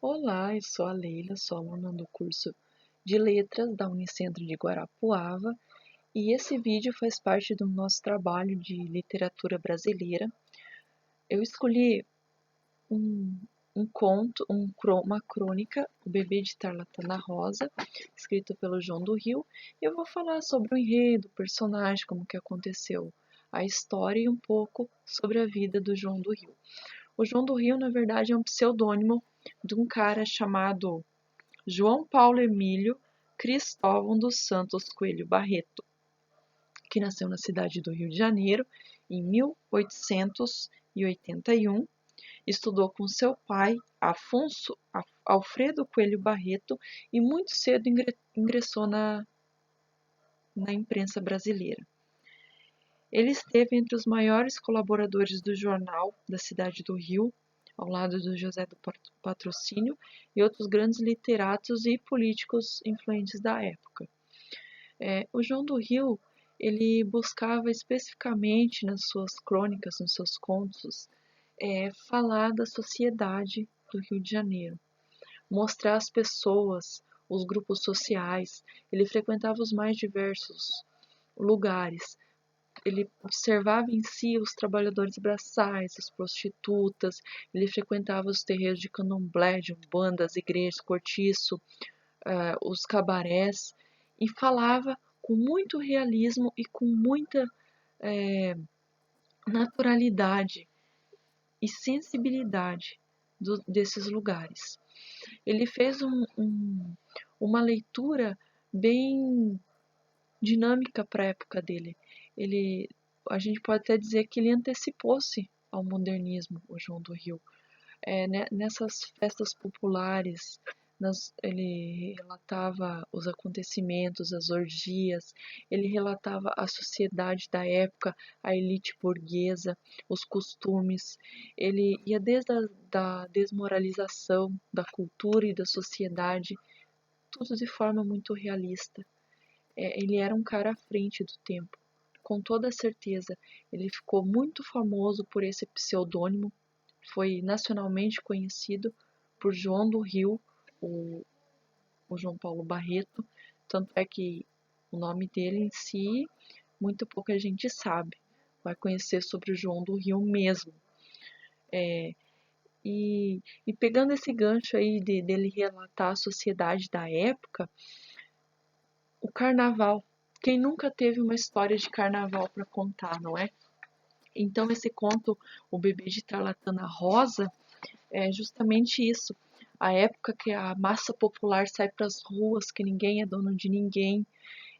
Olá, eu sou a Leila, sou aluna do curso de Letras da Unicentro de Guarapuava e esse vídeo faz parte do nosso trabalho de literatura brasileira. Eu escolhi um, um conto, uma crônica, O Bebê de Tarlatana Rosa, escrito pelo João do Rio, e eu vou falar sobre o enredo, o personagem, como que aconteceu a história e um pouco sobre a vida do João do Rio. O João do Rio, na verdade, é um pseudônimo de um cara chamado João Paulo Emílio Cristóvão dos Santos Coelho Barreto, que nasceu na cidade do Rio de Janeiro em 1881, estudou com seu pai, Afonso Alfredo Coelho Barreto, e muito cedo ingressou na imprensa brasileira. Ele esteve entre os maiores colaboradores do jornal da cidade do Rio, ao lado do José do Patrocínio e outros grandes literatos e políticos influentes da época. O João do Rio, ele buscava especificamente nas suas crônicas, nos seus contos, falar da sociedade do Rio de Janeiro, mostrar as pessoas, os grupos sociais. Ele frequentava os mais diversos lugares. Ele observava em si os trabalhadores braçais, as prostitutas. Ele frequentava os terreiros de candomblé, de umbanda, as igrejas, cortiço, os cabarés, e falava com muito realismo e com muita naturalidade e sensibilidade desses lugares. Ele fez uma leitura bem dinâmica para a época dele. A gente pode até dizer que ele antecipou-se ao modernismo, o João do Rio. Nessas festas populares, ele relatava os acontecimentos, as orgias, ele relatava a sociedade da época, a elite burguesa, os costumes. Ele ia desde da desmoralização da cultura e da sociedade, tudo de forma muito realista. Ele era um cara à frente do tempo. Com toda certeza, ele ficou muito famoso por esse pseudônimo, foi nacionalmente conhecido por João do Rio, o, o João Paulo Barreto, tanto é que o nome dele em si, muito pouca gente sabe, vai conhecer sobre o João do Rio mesmo. E pegando esse gancho aí dele relatar a sociedade da época, o carnaval. Quem nunca teve uma história de carnaval para contar, não é? Então esse conto, O Bebê de Tarlatana Rosa, é justamente isso. A época que a massa popular sai para as ruas, que ninguém é dono de ninguém.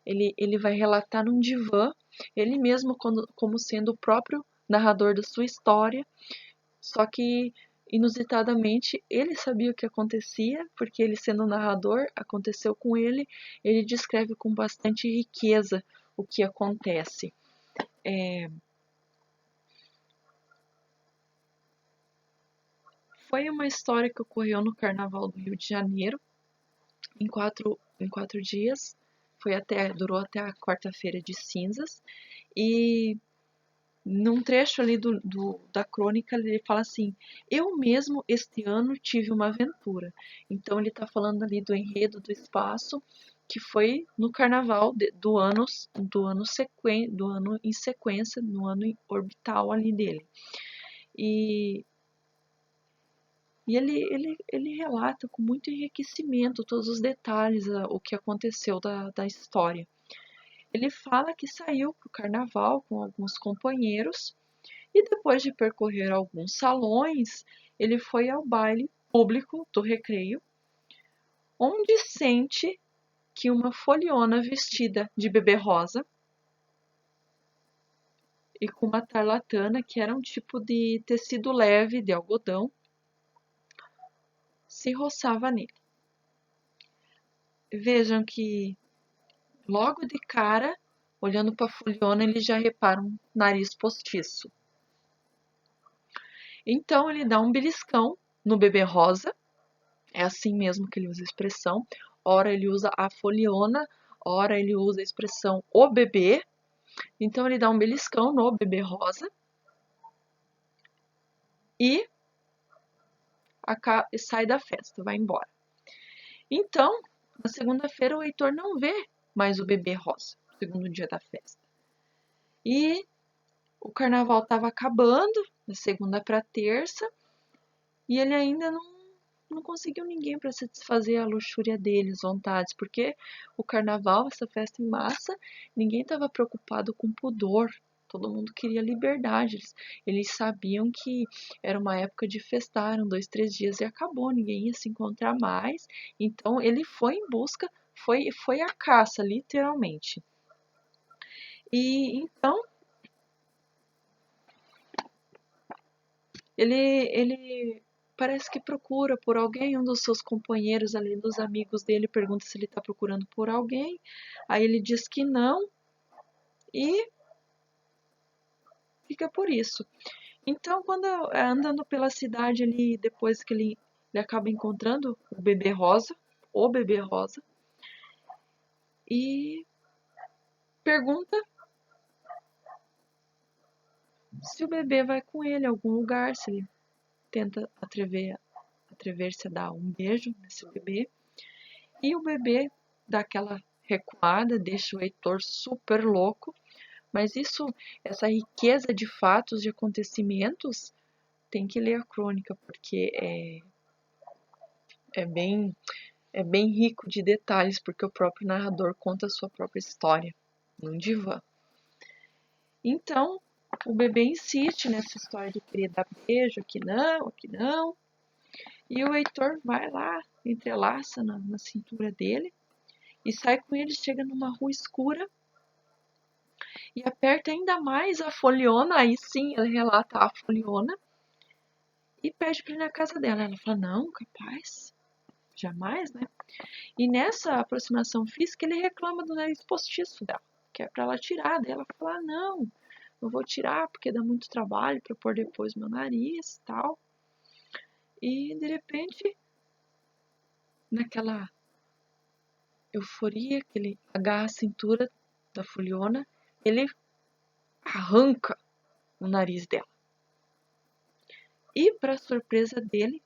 Ele vai relatar num divã, ele mesmo como sendo o próprio narrador da sua história, só que inusitadamente ele sabia o que acontecia, porque ele sendo narrador, aconteceu com ele, ele descreve com bastante riqueza o que acontece. Foi uma história que ocorreu no Carnaval do Rio de Janeiro, em quatro dias, durou até a quarta-feira de cinzas, e num trecho ali da crônica ele fala assim: eu mesmo este ano tive uma aventura. Então ele está falando ali do enredo do espaço que foi no carnaval do ano em sequência, no ano orbital ali dele. E ele relata com muito enriquecimento todos os detalhes, o que aconteceu da história. Ele fala que saiu para o carnaval com alguns companheiros e depois de percorrer alguns salões, ele foi ao baile público do Recreio, onde sente que uma foliona vestida de bebê rosa e com uma tarlatana, que era um tipo de tecido leve de algodão, se roçava nele. Vejam que logo de cara, olhando para a foliona, ele já repara um nariz postiço. Então ele dá um beliscão no bebê rosa, é assim mesmo que ele usa a expressão. Ora ele usa a foliona, ora ele usa a expressão o bebê. Então ele dá um beliscão no bebê rosa e sai da festa, vai embora. Então, na segunda-feira, o Heitor não vê mais o bebê rosa, segundo dia da festa. E o carnaval estava acabando, da segunda para terça, e ele ainda não conseguiu ninguém para satisfazer a luxúria dele, as vontades, porque o carnaval, essa festa em massa, ninguém estava preocupado com pudor, todo mundo queria liberdade, eles sabiam que era uma época de festar, eram 2, 3 dias e acabou, ninguém ia se encontrar mais, então ele foi em busca, foi à caça, literalmente. E então ele parece que procura por alguém, um dos seus companheiros ali, dos amigos dele, pergunta se ele está procurando por alguém. Aí ele diz que não e fica por isso. Então, quando andando pela cidade ali, depois que ele acaba encontrando o bebê rosa, e pergunta se o bebê vai com ele a algum lugar, se ele tenta atrever-se a dar um beijo nesse bebê. E o bebê dá aquela recuada, deixa o Heitor super louco, mas essa riqueza de fatos, de acontecimentos, tem que ler a crônica, porque é bem rico de detalhes, porque o próprio narrador conta a sua própria história, num divã. Então, o bebê insiste nessa história de querer dar beijo, aqui não, e o Heitor vai lá, entrelaça na cintura dele, e sai com ele, chega numa rua escura e aperta ainda mais a foliona, aí sim ele relata a foliona e pede para ir na casa dela. Ela fala, não, capaz, jamais, né? E nessa aproximação física ele reclama do nariz postiço dela, que é para ela tirar. Daí ela fala, não vou tirar porque dá muito trabalho para pôr depois meu nariz e tal. E de repente, naquela euforia que ele agarra a cintura da foliona, ele arranca o nariz dela. E, para surpresa dele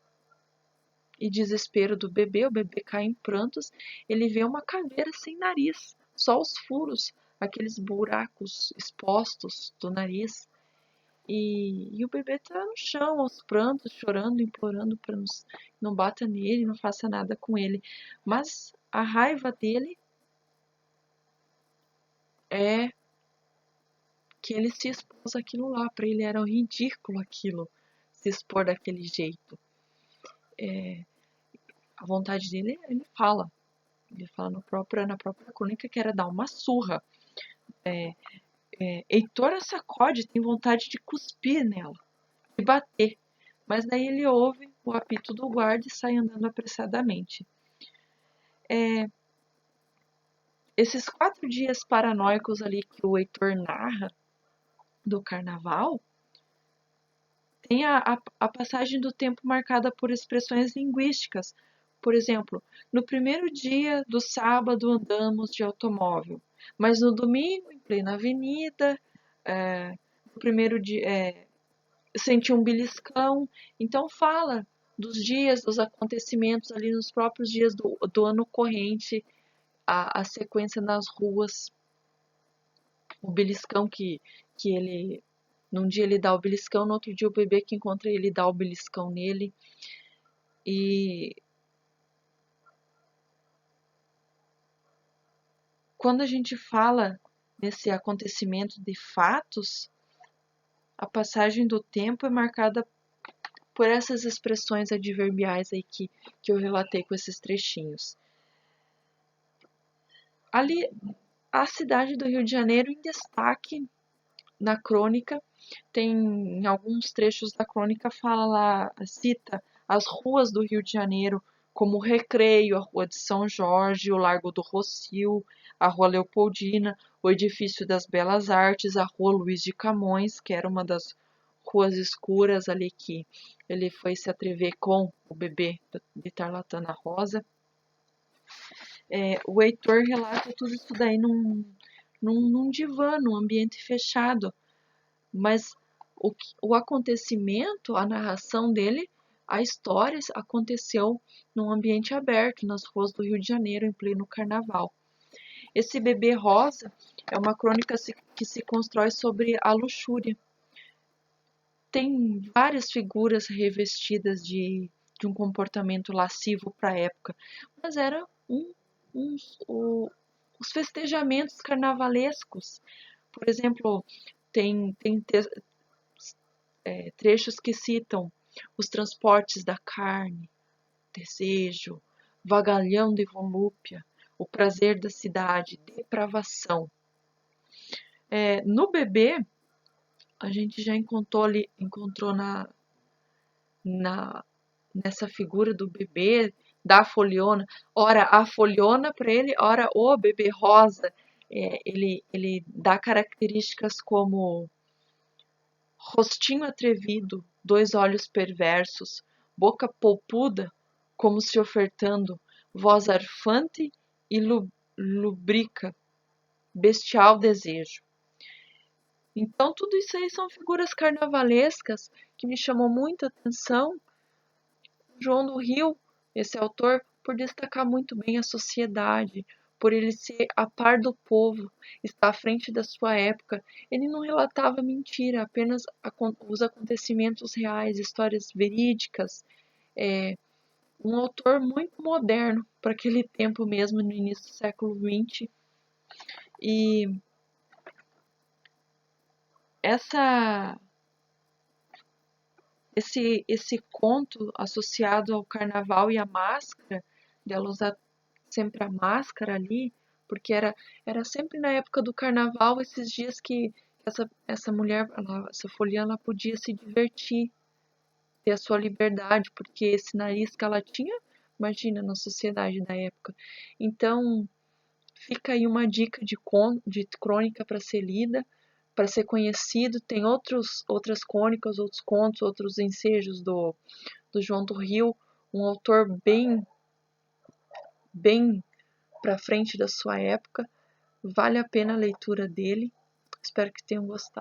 e desespero do bebê, o bebê cai em prantos, ele vê uma caveira sem nariz, só os furos, aqueles buracos expostos do nariz. E o bebê tá no chão, aos prantos, chorando, implorando para não bata nele, não faça nada com ele. Mas a raiva dele é que ele se expôs aquilo lá, para ele era ridículo aquilo, se expor daquele jeito. A vontade dele, ele fala na própria crônica que era dar uma surra. Heitor sacode, tem vontade de cuspir nela, de bater, mas daí ele ouve o apito do guarda e sai andando apressadamente. Esses 4 dias paranoicos ali que o Heitor narra do carnaval, tem a passagem do tempo marcada por expressões linguísticas. Por exemplo, no primeiro dia do sábado andamos de automóvel, mas no domingo, em plena avenida, no primeiro dia senti um beliscão. Então fala dos dias, dos acontecimentos ali nos próprios dias do ano corrente, a sequência nas ruas, o beliscão que ele... Num dia ele dá o beliscão, no outro dia o bebê que encontra ele dá o beliscão nele. E quando a gente fala nesse acontecimento de fatos, a passagem do tempo é marcada por essas expressões adverbiais aí que eu relatei com esses trechinhos. Ali, a cidade do Rio de Janeiro em destaque na crônica, tem em alguns trechos da crônica fala lá, cita as ruas do Rio de Janeiro como o Recreio, a Rua de São Jorge, o Largo do Rossio, a Rua Leopoldina, o Edifício das Belas Artes, a Rua Luiz de Camões, que era uma das ruas escuras ali que ele foi se atrever com o bebê de Tarlatana Rosa. O Heitor relata tudo isso daí num divã, num ambiente fechado, mas o acontecimento, a narração dele a história aconteceu num ambiente aberto, nas ruas do Rio de Janeiro, em pleno carnaval. Esse bebê rosa é uma crônica que se constrói sobre a luxúria. Tem várias figuras revestidas de um comportamento lascivo para a época, mas era os festejamentos carnavalescos. Por exemplo, tem trechos que citam os transportes da carne, desejo, vagalhão de volúpia, o prazer da cidade, depravação. No bebê, a gente já encontrou nessa figura do bebê, da foliona, ora a foliona para ele, ora o bebê rosa. Ele dá características como rostinho atrevido, 2 olhos perversos, boca polpuda, como se ofertando, voz arfante e lubrica, bestial desejo. Então, tudo isso aí são figuras carnavalescas que me chamou muita atenção. João do Rio, esse autor, por destacar muito bem a sociedade, por ele ser a par do povo, estar à frente da sua época. Ele não relatava mentira, apenas os acontecimentos reais, histórias verídicas. Um autor muito moderno para aquele tempo mesmo, no início do século XX. E esse conto associado ao carnaval e à máscara, dela usar sempre a máscara ali, porque era sempre na época do carnaval, esses dias que essa mulher, essa folia, ela podia se divertir, ter a sua liberdade, porque esse nariz que ela tinha, imagina, na sociedade da época. Então, fica aí uma dica de crônica para ser lida, para ser conhecido. Tem outras crônicas, outros contos, outros ensejos do João do Rio, um autor bem para frente da sua época. Vale a pena a leitura dele. Espero que tenham gostado.